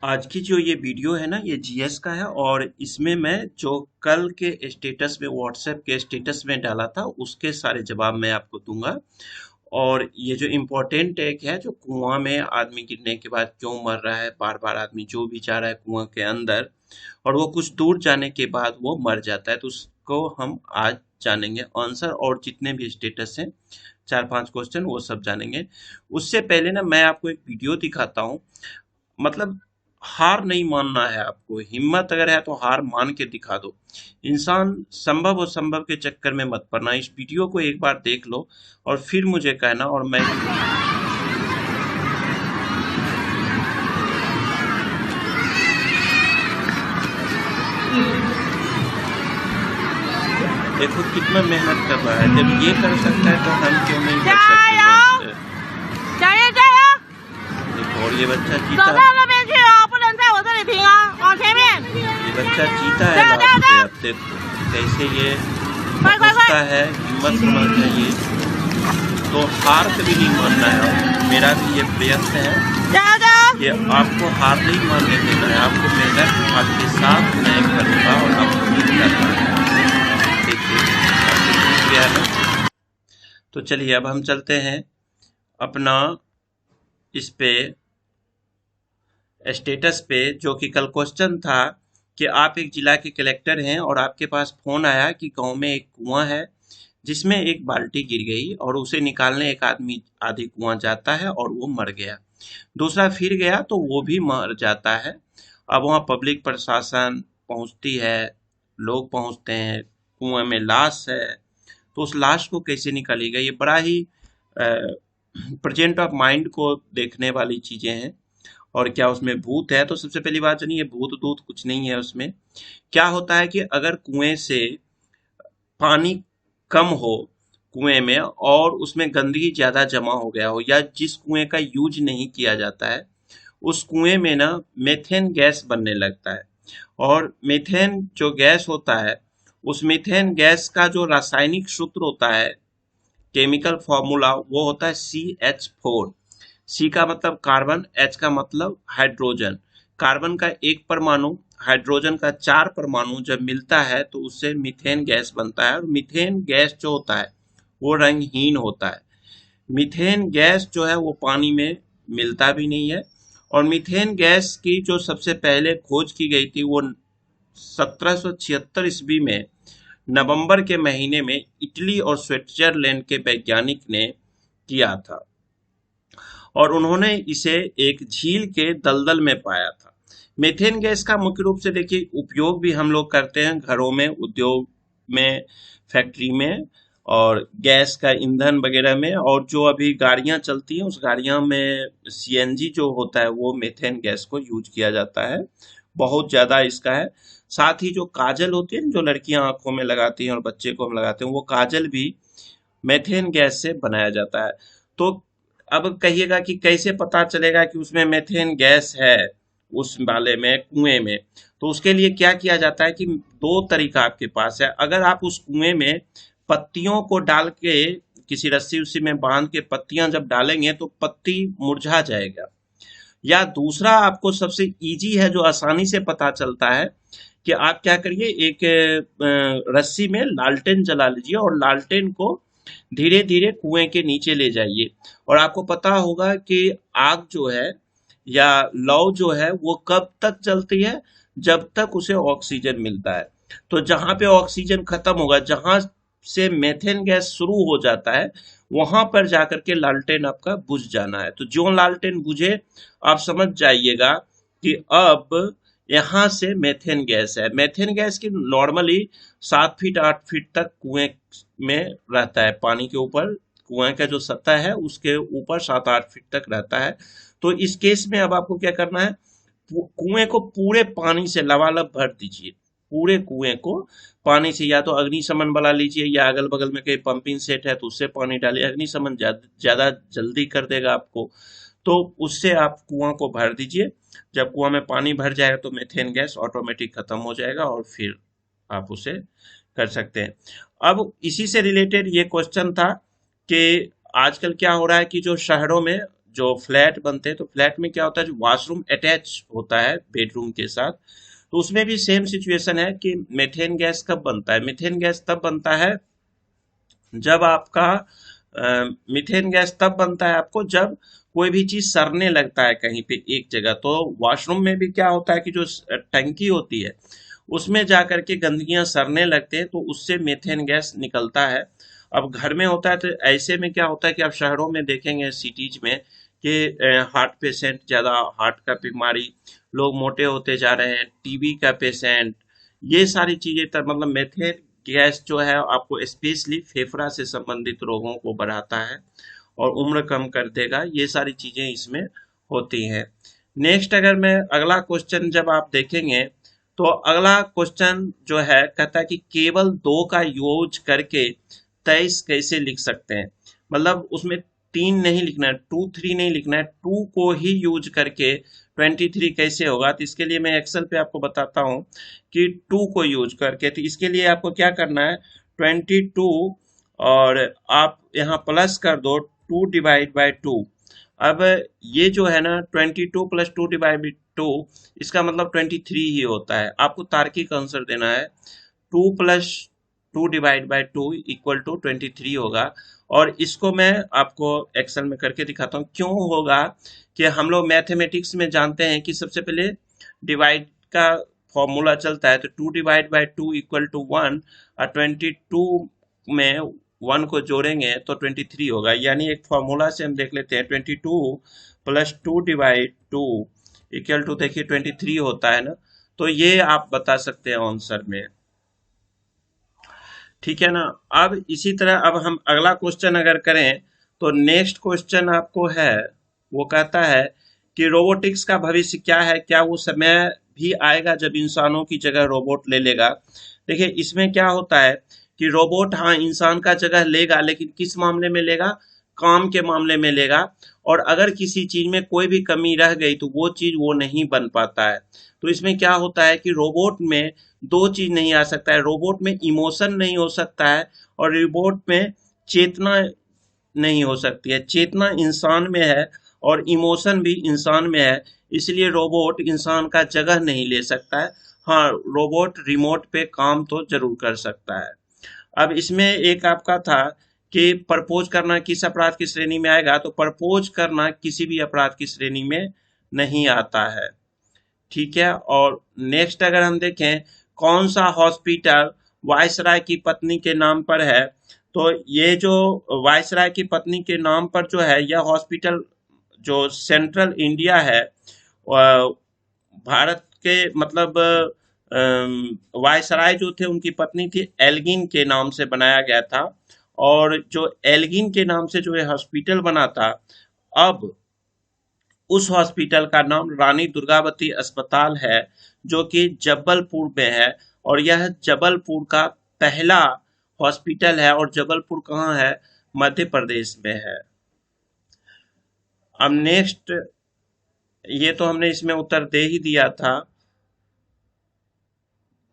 आज की जो ये वीडियो है ना, ये जीएस का है। और इसमें मैं जो कल के स्टेटस में, व्हाट्सएप के स्टेटस में डाला था, उसके सारे जवाब मैं आपको दूंगा। और ये जो इम्पोर्टेंट एक है, जो कुआं में आदमी गिरने के बाद क्यों मर रहा है, बार बार आदमी जो भी जा रहा है कुआं के अंदर और वो कुछ दूर जाने के बाद वो मर जाता है, तो उसको हम आज जानेंगे आंसर। और जितने भी स्टेटस हैं, 4-5 क्वेश्चन, वो सब जानेंगे। उससे पहले ना मैं आपको एक वीडियो दिखाता हूँ। मतलब हार नहीं मानना है आपको, हिम्मत अगर है तो हार मान के दिखा दो। इंसान संभव असंभव के चक्कर में मत पड़ना। इस वीडियो को एक बार देख लो और फिर मुझे कहना। और मैं भी देखो कितना मेहनत कर रहा है। जब ये कर सकता है तो हम क्यों नहीं कर सकते लोग से। 加油加油！ देखो, और ये बच्चा 走 जीता। 到那边去哦，不能在我这里停哦，往前面。 ये बच्चा जीता है 加油加油 लास्ट 加 में। 油！ अब देखो कैसे ये 快快 पहुंचता 快！ है। हिम्मत होना चाहिए, तो हार कभी नहीं मानना है। और मेरा भी ये प्रयत्न है 加油加油！ कि आपको हार नहीं मानने देना है। आपको मेहनत आपके साथ मैं करूँगा और आपको उम्मीद करना है। देखिए आपको जीत गया ना। तो चलिए अब हम चलते हैं अपना इस पे स्टेटस पे, जो कि कल क्वेश्चन था कि आप एक जिला के कलेक्टर हैं और आपके पास फोन आया कि गांव में एक कुआं है जिसमें एक बाल्टी गिर गई और उसे निकालने एक आदमी आधी कुआं जाता है और वो मर गया। दूसरा फिर गया तो वो भी मर जाता है। अब वहाँ पब्लिक प्रशासन पहुंचती है, लोग पहुंचते हैं, कुआं में लाश है। तो उस लाश को कैसे निकाली गई, ये बड़ा ही प्रेजेंट ऑफ माइंड को देखने वाली चीजें हैं। और क्या उसमें भूत है, तो सबसे पहली बात जानिए, भूत दूत कुछ नहीं है उसमें। क्या होता है कि अगर कुएं से पानी कम हो, कुएं में, और उसमें गंदगी ज्यादा जमा हो गया हो, या जिस कुएं का यूज नहीं किया जाता है उस कुएं में ना मेथेन गैस बनने लगता है। और मेथेन जो गैस होता है, उस मीथेन गैस का जो रासायनिक सूत्र होता है, केमिकल फॉर्मूला, वो होता है CH4। सी का मतलब कार्बन, एच का मतलब हाइड्रोजन। कार्बन का एक परमाणु, हाइड्रोजन का 4 परमाणु जब मिलता है तो उससे मीथेन गैस बनता है। और मीथेन गैस जो होता है वो रंगहीन होता है। मीथेन गैस जो है वो पानी में मिलता भी नहीं है। और मीथेन गैस की जो सबसे पहले खोज की गई थी, वो 1776 ईस्वी में नवंबर के महीने में इटली और स्विट्जरलैंड के वैज्ञानिक ने किया था। और उन्होंने इसे एक झील के दलदल में पाया था। मीथेन गैस का मुख्य रूप से देखिए उपयोग भी हम लोग करते हैं घरों में, उद्योग में, फैक्ट्री में, और गैस का ईंधन वगैरह में। और जो अभी गाड़ियां चलती हैं उस गाड़ियां में सीएनजी जो होता है वो मीथेन गैस को यूज किया जाता है। बहुत ज्यादा इसका है। साथ ही जो काजल होती है, जो लड़कियां आंखों में लगाती हैं और बच्चे को हम लगाते हैं, वो काजल भी मेथेन गैस से बनाया जाता है। तो अब कहिएगा कि कैसे पता चलेगा कि उसमें मेथेन गैस है, उस वाले में, कुएं में। तो उसके लिए क्या किया जाता है कि दो तरीका आपके पास है। अगर आप उस कुएं में पत्तियों को डाल के, किसी रस्सी उस्सी में बांध के पत्तियां जब डालेंगे तो पत्ती मुरझा जाएगा। या दूसरा आपको सबसे इजी है, जो आसानी से पता चलता है, कि आप क्या करिए, एक रस्सी में लालटेन जला लीजिए और लालटेन को धीरे धीरे कुएं के नीचे ले जाइए। और आपको पता होगा कि आग जो है या लौ जो है वो कब तक जलती है, जब तक उसे ऑक्सीजन मिलता है। तो जहां पे ऑक्सीजन खत्म होगा, जहां से मेथेन गैस शुरू हो जाता है, वहां पर जाकर के लालटेन आपका बुझ जाना है। तो जो लालटेन बुझे, आप समझ जाइएगा कि अब यहाँ से मेथेन गैस है। मेथेन गैस की नॉर्मली 7 फीट 8 फीट तक कुएं में रहता है, पानी के ऊपर कुएं का जो सतह है उसके ऊपर 7-8 फीट तक रहता है। तो इस केस में अब आपको क्या करना है, कुएं को पूरे पानी से लबालब भर दीजिए। पूरे कुएं को पानी से, या तो अग्निशमन वाला लीजिए, या अगल बगल में कहीं पंपिंग सेट है तो उससे पानी डालिए। अग्निशमन ज्यादा जल्दी कर देगा आपको, तो उससे आप कुआं को भर दीजिए। जब कुआं में पानी भर जाएगा तो मेथेन गैस ऑटोमेटिक खत्म हो जाएगा और फिर आप उसे कर सकते हैं। अब इसी से रिलेटेड ये क्वेश्चन था कि आजकल क्या हो रहा है कि जो शहरों में जो फ्लैट बनते हैं तो फ्लैट में क्या होता है, जो वॉशरूम अटैच होता है बेडरूम के साथ, तो उसमें भी सेम सिचुएशन है कि मीथेन गैस कब बनता है। मीथेन गैस तब बनता है जब आपका मीथेन गैस तब बनता है आपको जब कोई भी चीज सड़ने लगता है कहीं पे एक जगह। तो वॉशरूम में भी क्या होता है कि जो टंकी होती है उसमें जा करके गंदगियां सड़ने लगते हैं, तो उससे मीथेन गैस निकलता है। अब घर में होता है तो ऐसे में क्या होता है कि आप शहरों में देखेंगे सिटीज में कि हार्ट पेशेंट ज्यादा, हार्ट का बीमारी, लोग मोटे होते जा रहे हैं, टीबी का पेशेंट, ये सारी चीजें तब मतलब मेथेन गैस जो है आपको स्पेशली फेफड़ा से संबंधित रोगों को बढ़ाता है और उम्र कम कर देगा। ये सारी चीजें इसमें होती हैं। नेक्स्ट अगर मैं अगला क्वेश्चन जब आप देखेंगे तो अगला क्वेश्चन जो है कहता है कि केवल 2 का यूज करके 23 कैसे लिख सकते हैं। मतलब उसमें 3 नहीं लिखना है, 2 3 नहीं लिखना है, 2 को ही यूज करके 23 कैसे होगा। तो इसके लिए मैं एक्सेल पे आपको बताता हूँ कि 2 को यूज करके, तो इसके लिए आपको क्या करना है, 22 और आप यहाँ प्लस कर दो 2 डिवाइड बाई 2। अब ये जो है ना 22 प्लस 2 डिवाइड बाई 2, इसका मतलब 23 ही होता है। आपको तार्किक आंसर देना है, 2 plus 2 divide by 2 equal to 23 होगा। और इसको मैं आपको एक्सेल में करके दिखाता हूँ। क्यों होगा कि हम लोग मैथमेटिक्स में जानते हैं कि सबसे पहले डिवाइड का फॉर्मूला चलता है, तो 2 डिवाइड बाई 2 इक्वल टू 1 और 22 में 1 को जोड़ेंगे तो 23 होगा। यानी एक फॉर्मूला से हम देख लेते हैं, 22 प्लस 2 डिवाइड 2 इक्वल टू देखिए 23 होता है ना। तो ये आप बता सकते हैं आंसर में, ठीक है ना। अब इसी तरह अब हम अगला क्वेश्चन अगर करें तो नेक्स्ट क्वेश्चन आपको है, वो कहता है कि रोबोटिक्स का भविष्य क्या है, क्या वो समय भी आएगा जब इंसानों की जगह रोबोट ले लेगा। देखिए इसमें क्या होता है कि रोबोट हाँ इंसान का जगह लेगा, लेकिन किस मामले में लेगा, काम के मामले में लेगा। और अगर किसी चीज में कोई भी कमी रह गई तो वो चीज वो नहीं बन पाता है। तो इसमें क्या होता है कि रोबोट में 2 चीज नहीं आ सकता है, रोबोट में इमोशन नहीं हो सकता है और रोबोट में चेतना नहीं हो सकती है। चेतना इंसान में है और इमोशन भी इंसान में है, इसलिए रोबोट इंसान का जगह नहीं ले सकता है। हाँ, रोबोट रिमोट पे काम तो जरूर कर सकता है। अब इसमें एक आपका था कि प्रपोज करना किस अपराध की श्रेणी में आएगा, तो प्रपोज करना किसी भी अपराध की श्रेणी में नहीं आता है, ठीक है। और नेक्स्ट अगर हम देखें कौन सा हॉस्पिटल वायसराय की पत्नी के नाम पर है, तो ये जो वायसराय की पत्नी के नाम पर जो है यह हॉस्पिटल जो सेंट्रल इंडिया है, भारत के मतलब वायसराय जो थे उनकी पत्नी थी एल्गिन के नाम से बनाया गया था। और जो एल्गिन के नाम से जो ये हॉस्पिटल बना था, अब उस हॉस्पिटल का नाम रानी दुर्गावती अस्पताल है, जो कि जबलपुर में है। और यह जबलपुर का पहला हॉस्पिटल है। और जबलपुर कहाँ है, मध्य प्रदेश में है। अब नेक्स्ट, ये तो हमने इसमें उत्तर दे ही दिया था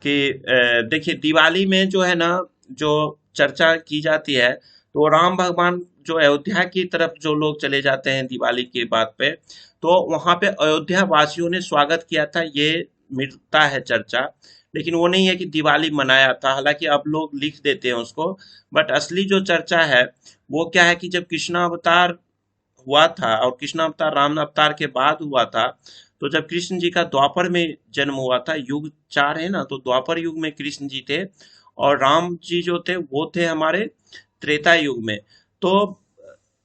कि देखिए दिवाली में जो है ना जो चर्चा की जाती है, तो राम भगवान जो अयोध्या की तरफ जो लोग चले जाते हैं दिवाली के बाद पे, तो वहां पे अयोध्या वासियों ने स्वागत किया था, ये मिलता है चर्चा। लेकिन वो नहीं है कि दिवाली मनाया था, हालांकि अब लोग लिख देते हैं उसको। बट असली जो चर्चा है वो क्या है कि जब कृष्णा अवतार हुआ था, और कृष्ण अवतार राम अवतार के बाद हुआ था, तो जब कृष्ण जी का द्वापर में जन्म हुआ था, युग 4 है ना, तो द्वापर युग में कृष्ण जी थे और राम जी जो थे वो थे हमारे त्रेता युग में। तो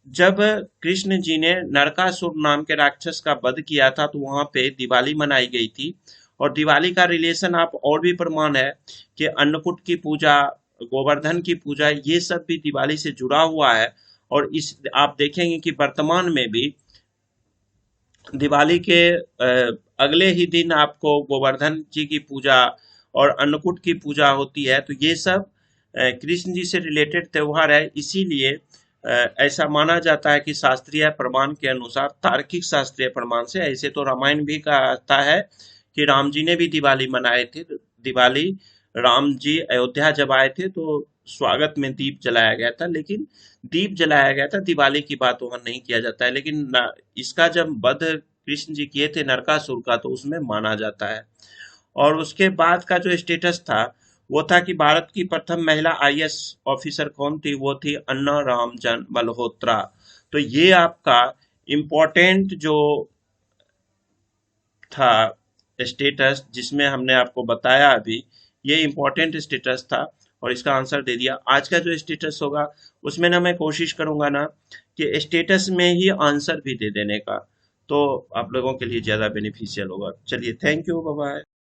जब कृष्ण जी ने नरकासुर नाम के राक्षस का वध किया था, तो वहां पे दिवाली मनाई गई थी। और दिवाली का रिलेशन आप और भी प्रमाण है कि अन्नकूट की पूजा, गोवर्धन की पूजा, ये सब भी दिवाली से जुड़ा हुआ है। और इस आप देखेंगे कि वर्तमान में भी दिवाली के अगले ही दिन आपको गोवर्धन जी की पूजा और अन्नकूट की पूजा होती है। तो ये सब कृष्ण जी से रिलेटेड त्योहार है, इसीलिए ऐसा माना जाता है कि शास्त्रीय प्रमाण के अनुसार, तार्किक शास्त्रीय प्रमाण से, ऐसे तो रामायण भी कहता है कि राम जी ने भी दिवाली मनाए थे। दिवाली राम जी अयोध्या जब आए थे तो स्वागत में दीप जलाया गया था, लेकिन दीप जलाया गया था, दिवाली की बात वहां नहीं किया जाता है। लेकिन इसका जब वध कृष्ण जी किए थे नरकासुर का, तो उसमें माना जाता है। और उसके बाद का जो स्टेटस था वो था कि भारत की प्रथम महिला आईएएस ऑफिसर कौन थी, वो थी अन्ना रामजन मल्होत्रा। तो ये आपका इम्पोर्टेंट जो था स्टेटस जिसमें हमने आपको बताया अभी, ये इम्पोर्टेंट स्टेटस था और इसका आंसर दे दिया। आज का जो स्टेटस होगा उसमें ना मैं कोशिश करूंगा ना कि स्टेटस में ही आंसर भी दे देने का, तो आप लोगों के लिए ज्यादा बेनिफिशियल होगा। चलिए, थैंक यू, बाय बाय।